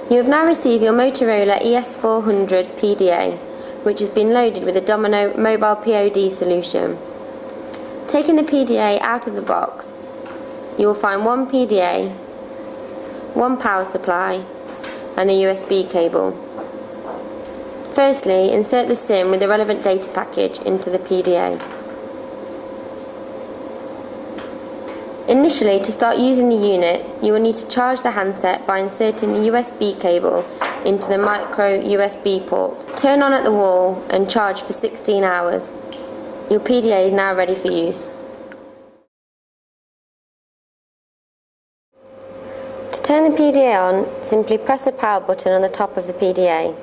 You have now received your Motorola ES400 PDA, which has been loaded with a Domino mobile POD solution. Taking the PDA out of the box, you will find one PDA, one power supply and a USB cable. Firstly, insert the SIM with the relevant data package into the PDA. Initially, to start using the unit, you will need to charge the handset by inserting the USB cable into the micro USB port. Turn on at the wall and charge for 16 hours. Your PDA is now ready for use. To turn the PDA on, simply press the power button on the top of the PDA.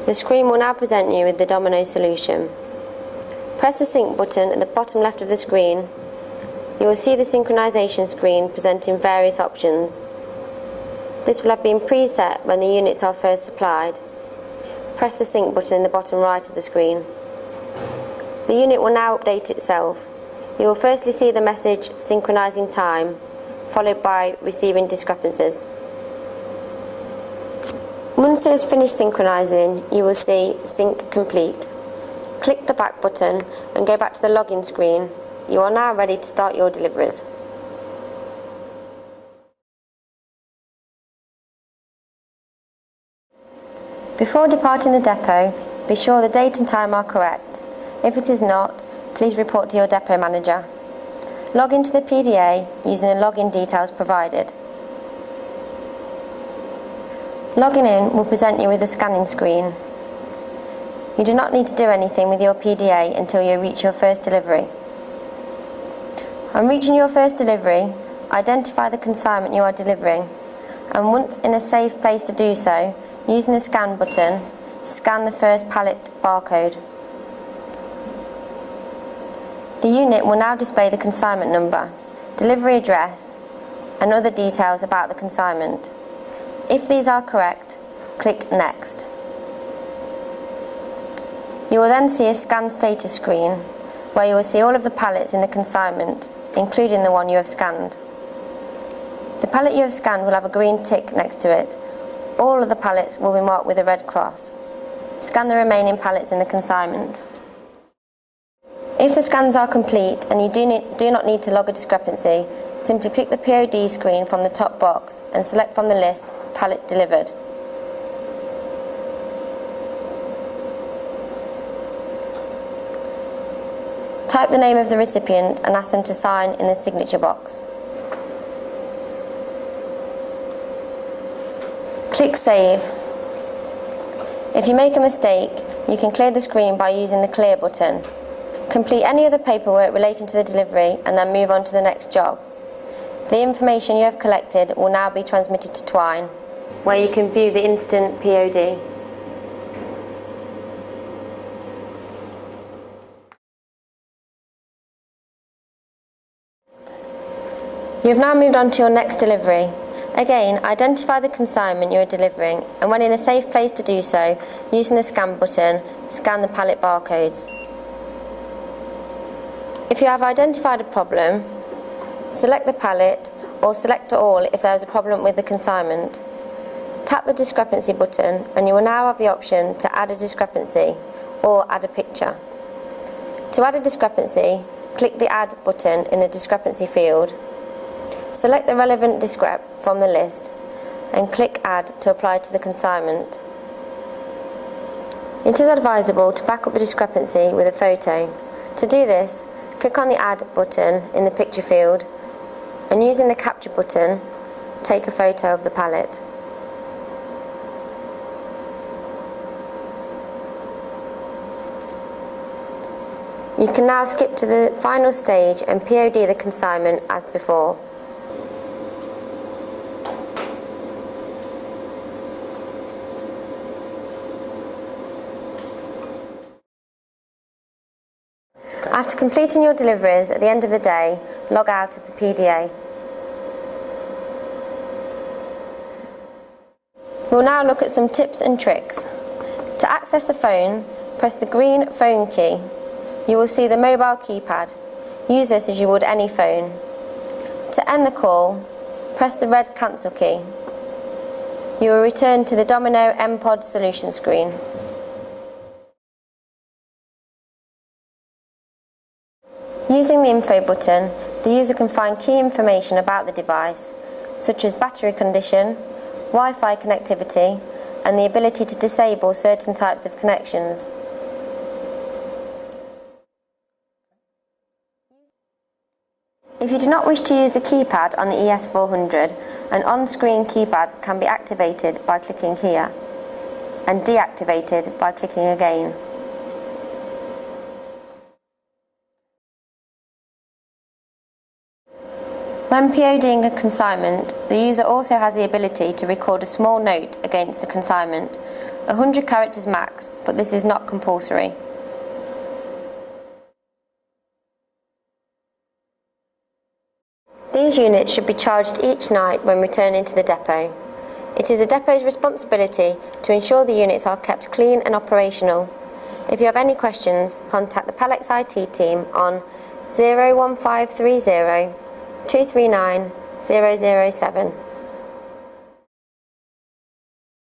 The screen will now present you with the Domino solution. Press the sync button at the bottom left of the screen. You will see the synchronization screen presenting various options. This will have been preset when the units are first supplied. Press the sync button in the bottom right of the screen. The unit will now update itself. You will firstly see the message synchronizing time, followed by receiving discrepancies. Once it has finished synchronizing, you will see sync complete. Click the back button and go back to the login screen. You are now ready to start your deliveries. Before departing the depot, be sure the date and time are correct. If it is not, please report to your depot manager. Log into the PDA using the login details provided. Logging in will present you with a scanning screen. You do not need to do anything with your PDA until you reach your first delivery. On reaching your first delivery, identify the consignment you are delivering, and once in a safe place to do so, using the scan button, scan the first pallet barcode. The unit will now display the consignment number, delivery address, and other details about the consignment. If these are correct, click Next. You will then see a scan status screen, where you will see all of the pallets in the consignment, including the one you have scanned. The pallet you have scanned will have a green tick next to it. All of the pallets will be marked with a red cross. Scan the remaining pallets in the consignment. If the scans are complete and you do not need to log a discrepancy, simply click the POD screen from the top box and select from the list Pallet Delivered. Type the name of the recipient and ask them to sign in the signature box. Click Save. If you make a mistake, you can clear the screen by using the Clear button. Complete any other paperwork relating to the delivery and then move on to the next job. The information you have collected will now be transmitted to Twine, where you can view the instant POD. You have now moved on to your next delivery. Again, identify the consignment you are delivering, and when in a safe place to do so, using the scan button, scan the pallet barcodes. If you have identified a problem, select the pallet or select all if there is a problem with the consignment. Tap the discrepancy button and you will now have the option to add a discrepancy or add a picture. To add a discrepancy, click the Add button in the discrepancy field. Select the relevant discrep from the list and click Add to apply to the consignment. It is advisable to back up the discrepancy with a photo. To do this, click on the Add button in the picture field and using the Capture button, take a photo of the pallet. You can now skip to the final stage and POD the consignment as before. After completing your deliveries at the end of the day, log out of the PDA. We'll now look at some tips and tricks. To access the phone, press the green phone key. You will see the mobile keypad. Use this as you would any phone. To end the call, press the red cancel key. You will return to the Domino MPOD solution screen. Using the Info button, the user can find key information about the device, such as battery condition, Wi-Fi connectivity, and the ability to disable certain types of connections. If you do not wish to use the keypad on the ES400, an on-screen keypad can be activated by clicking here, and deactivated by clicking again. When PODing a consignment, the user also has the ability to record a small note against the consignment, 100 characters max, but this is not compulsory. These units should be charged each night when returning to the depot. It is the depot's responsibility to ensure the units are kept clean and operational. If you have any questions, contact the Palex IT team on 01530 239 007.